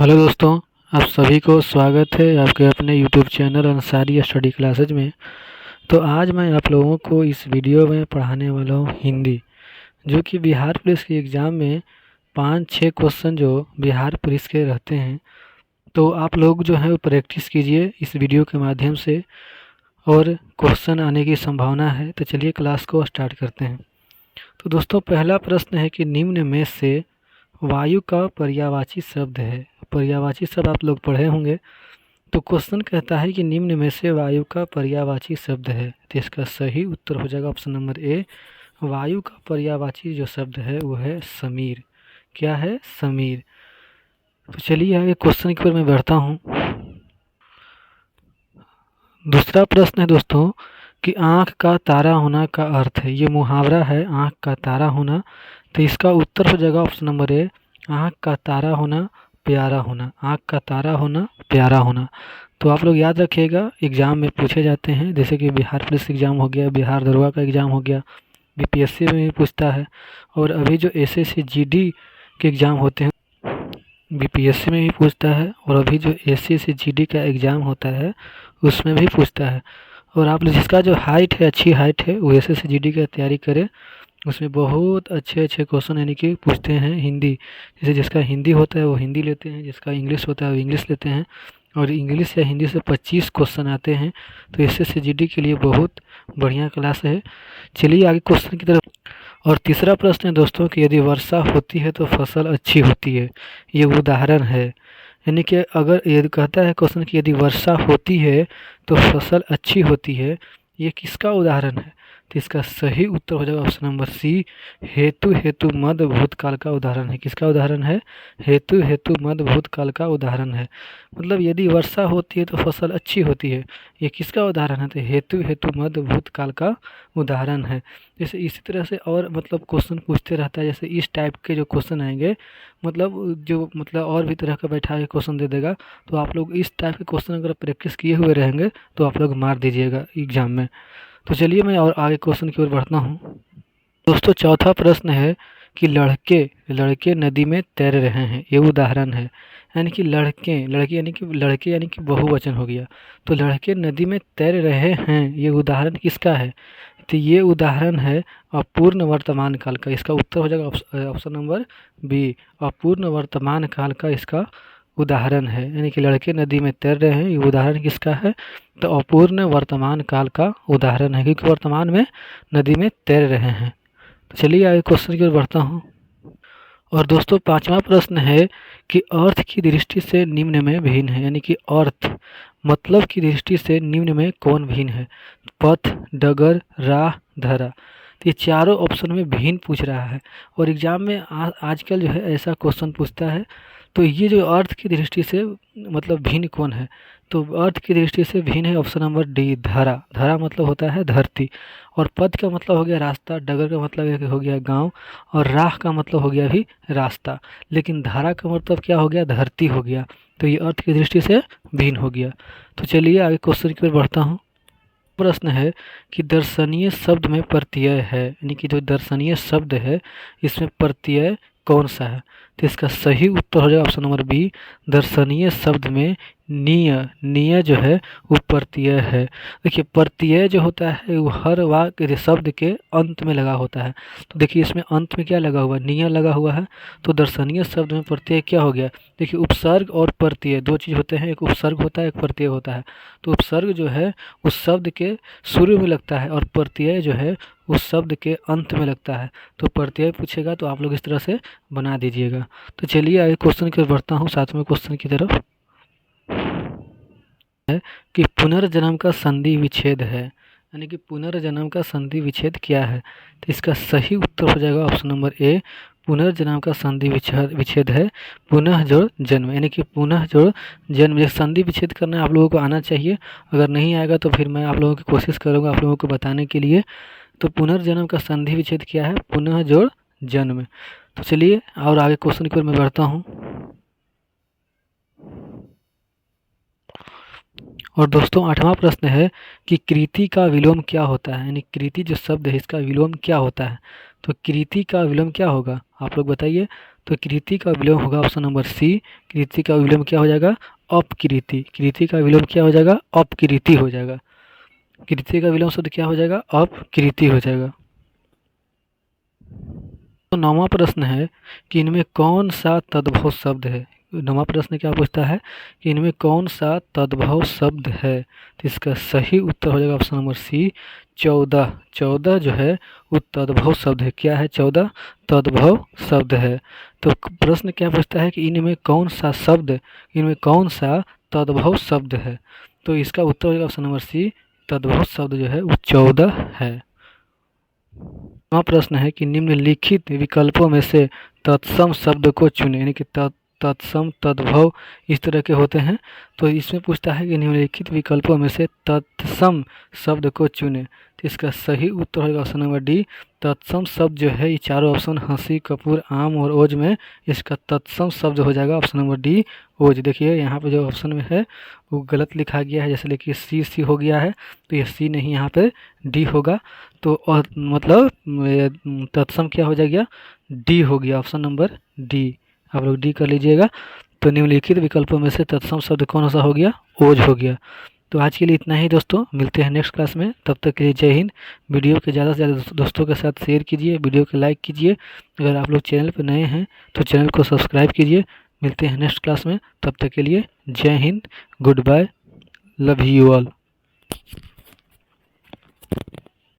Hello दोस्तों, आप सभी को स्वागत है आपके अपने YouTube channel Ansari study classes में। तो आज मैं आप लोगों को इस वीडियो में पढ़ाने वाला हूँ हिंदी, जो कि बिहार पुलिस के एग्ज़ाम में 5-6 क्वेश्चन जो बिहार पुलिस के रहते हैं। तो आप लोग जो है वो प्रैक्टिस कीजिए इस वीडियो के माध्यम से, और क्वेश्चन आने की संभावना है। तो चलिए क्लास को स्टार्ट करते हैं। तो दोस्तों, पहला प्रश्न है कि निम्न में से वायु का पर्यायवाची शब्द है। पर्यायवाची शब्द आप लोग पढ़े होंगे। तो क्वेश्चन कहता है कि निम्न में से वायु का पर्यायवाची शब्द है। तो इसका सही उत्तर हो जाएगा ऑप्शन नंबर ए। वायु का पर्यायवाची जो शब्द है वो है समीर। क्या है? समीर। तो चलिए आगे क्वेश्चन की ओर मैं बढ़ता हूँ। दूसरा प्रश्न है दोस्तों कि आँख का तारा होना का अर्थ है। ये मुहावरा है, आँख का तारा होना। तो इसका उत्तर हो जाएगा ऑप्शन नंबर ए। आँख का तारा होना, प्यारा होना। आँख का तारा होना, प्यारा होना। तो आप लोग याद रखिएगा, एग्ज़ाम में पूछे जाते हैं, जैसे कि बिहार पुलिस एग्ज़ाम हो गया, बिहार दरोगा का एग्ज़ाम हो गया, बीपीएससी में भी पूछता है। और अभी जो एसएससी जीडी के एग्ज़ाम होते हैं, बीपीएससी में भी पूछता है। और अभी जो एसएससी जीडी का एग्ज़ाम होता है उसमें भी पूछता है। और आप लोग जिसका जो हाइट है, अच्छी हाइट है, वो एसएससी जीडी की तैयारी करें। उसमें बहुत अच्छे अच्छे क्वेश्चन यानी कि पूछते हैं हिंदी। जैसे जिसका हिंदी होता है वो हिंदी लेते हैं, जिसका इंग्लिश होता है वो इंग्लिश लेते हैं। और इंग्लिश या हिंदी से 25 क्वेश्चन आते हैं। तो एसएससी जीडी के लिए बहुत बढ़िया क्लास है। चलिए आगे क्वेश्चन की तरफ। और तीसरा प्रश्न है दोस्तों कि यदि वर्षा होती है तो फसल अच्छी होती है। ये उदाहरण है, यानी कि अगर ये कहता है क्वेश्चन कि यदि वर्षा होती है तो फसल अच्छी होती है, ये किसका उदाहरण है? तो इसका सही उत्तर हो जाएगा ऑप्शन नंबर सी। हेतु हेतु मद भूतकाल का उदाहरण है। किसका उदाहरण है? हेतु हेतु मद भूतकाल का उदाहरण है। मतलब यदि वर्षा होती है तो फसल अच्छी होती है, ये किसका उदाहरण है? तो हेतु हेतु मद भूतकाल का उदाहरण है। जैसे इसी तरह से और मतलब क्वेश्चन पूछते रहता है। जैसे इस टाइप के जो क्वेश्चन आएंगे, मतलब और भी तरह का बैठा के क्वेश्चन दे देगा। तो आप लोग इस टाइप के क्वेश्चन अगर प्रैक्टिस किए हुए रहेंगे तो आप लोग मार दीजिएगा एग्जाम में। तो चलिए मैं और आगे क्वेश्चन की ओर बढ़ता हूँ। दोस्तों, चौथा प्रश्न है कि लड़के लड़के नदी में तैर रहे हैं। ये उदाहरण है, यानी कि लड़के यानी कि बहुवचन हो गया। तो लड़के नदी में तैर रहे हैं, ये उदाहरण किसका है? तो ये उदाहरण है अपूर्ण वर्तमान काल का। इसका उत्तर हो जाएगा ऑप्शन नंबर बी। अपूर्ण वर्तमान काल का इसका उदाहरण है, यानी कि लड़के नदी में तैर रहे हैं, ये उदाहरण किसका है? तो अपूर्ण वर्तमान काल का उदाहरण है, क्योंकि वर्तमान में नदी में तैर रहे हैं। तो चलिए आगे क्वेश्चन की ओर बढ़ता हूँ। और दोस्तों, पांचवा प्रश्न है कि अर्थ की दृष्टि से निम्न में भिन्न है। यानी कि अर्थ मतलब की दृष्टि से निम्न में कौन भिन्न है? पथ, डगर, राह, धरा। तो ये चारों ऑप्शन में भिन्न पूछ रहा है। और एग्जाम में आजकल जो है ऐसा क्वेश्चन पूछता है। तो ये जो अर्थ की दृष्टि से मतलब भिन्न कौन है? तो अर्थ की दृष्टि से भिन्न है ऑप्शन नंबर डी, धरा। धरा मतलब होता है धरती। और पथ का मतलब हो गया रास्ता, डगर का मतलब हो गया गांव, और राह का मतलब हो गया भी रास्ता। लेकिन धारा का मतलब क्या हो गया? धरती हो गया। तो ये अर्थ की दृष्टि से भिन्न हो गया। तो चलिए आगे क्वेश्चन की ओर बढ़ता हूँ। प्रश्न है कि दर्शनीय शब्द में प्रत्यय है, यानी कि जो दर्शनीय शब्द है इसमें प्रत्यय कौन सा है? तो इसका सही उत्तर हो जाएगा ऑप्शन नंबर बी। दर्शनीय शब्द में निय जो है वो प्रत्यय है। देखिए, प्रत्यय जो होता है वो हर वाक्य शब्द के अंत में लगा होता है। तो देखिए इसमें अंत में क्या लगा हुआ है? निय लगा हुआ है। तो दर्शनीय शब्द में प्रत्यय क्या हो गया? देखिए, उपसर्ग और प्रत्यय दो चीज़ होते हैं, एक उपसर्ग होता है, एक प्रत्यय होता है। तो उपसर्ग जो है उस शब्द के शुरू में लगता है, और प्रत्यय जो है उस शब्द के अंत में लगता है। तो प्रत्यय पूछेगा तो आप लोग इस तरह से बना दीजिएगा। तो चलिए आगे क्वेश्चन की ओर बढ़ता हूँ, सातवें क्वेश्चन की तरफ। है कि पुनर्जन्म का संधि विच्छेद है, यानी कि पुनर्जन्म का संधि विच्छेद क्या है? तो इसका सही उत्तर हो जाएगा ऑप्शन नंबर ए। पुनर्जन्म का संधि विच्छेद है पुनः जोड़ जन्म, यानी कि पुनः जोड़ जन्म। ये संधि विच्छेद करना आप लोगों को आना चाहिए। अगर नहीं आएगा तो फिर मैं आप लोगों की कोशिश करूँगा आप लोगों को बताने के लिए। तो पुनर्जन्म का संधि विच्छेद क्या है? पुनः जोड़ जन्म। तो चलिए और आगे क्वेश्चन की ओर मैं बढ़ता हूँ। और दोस्तों, आठवां प्रश्न है कि कृति का विलोम क्या होता है? यानी कृति जो शब्द है इसका विलोम क्या होता है? तो कृति का विलोम क्या होगा? आप लोग बताइए। तो कृति का विलोम होगा ऑप्शन नंबर सी। कृति का विलोम क्या हो जाएगा? अपकृति। कृति का विलोम क्या हो जाएगा? अपकृति हो जाएगा। कृति का विलोम शब्द क्या हो जाएगा? अपकृति हो जाएगा। तो 9वां प्रश्न है कि इनमें कौन सा तद्भव शब्द है। 9वां प्रश्न क्या पूछता है कि इनमें कौन सा तद्भव शब्द है। तो इसका सही उत्तर हो जाएगा ऑप्शन नंबर सी 14। 14 जो है वो तद्भव शब्द है। क्या है? 14 तद्भव शब्द है। तो प्रश्न क्या पूछता है कि इनमें कौन सा शब्द, इनमें कौन सा तद्भव शब्द है। तो इसका उत्तर हो जाएगा ऑप्शन नंबर सी तद्भव शब्द जो है वो 14 है। प्रश्न है कि निम्नलिखित विकल्पों में से तत्सम शब्द को चुने, यानी कि तत्सम तद्भव इस तरह के होते हैं। तो इसमें पूछता है कि निम्नलिखित विकल्पों में से तत्सम शब्द को चुने। तो इसका सही उत्तर होगा ऑप्शन नंबर डी तत्सम शब्द जो है ये चारों ऑप्शन हंसी, कपूर, आम और ओज में इसका तत्सम शब्द हो जाएगा ऑप्शन नंबर डी ओज। देखिए यहाँ पे जो ऑप्शन में है वो गलत लिखा गया है, जैसे लिखिए सी हो गया है, तो ये सी नहीं यहाँ पे डी होगा। तो और मतलब तत्सम क्या हो जाएगा? डी हो गया, ऑप्शन नंबर डी। आप लोग डी कर लीजिएगा। तो निम्नलिखित विकल्पों में से तत्सम शब्द कौन सा हो गया? ओज हो गया। तो आज के लिए इतना ही दोस्तों, मिलते हैं नेक्स्ट क्लास में। तब तक के लिए जय हिंद। वीडियो के ज़्यादा से ज़्यादा दोस्तों के साथ शेयर कीजिए, वीडियो को लाइक कीजिए। अगर आप लोग चैनल पर नए हैं तो चैनल को सब्सक्राइब कीजिए। मिलते हैं नेक्स्ट क्लास में, तब तक के लिए जय हिंद, goodbye, love you all.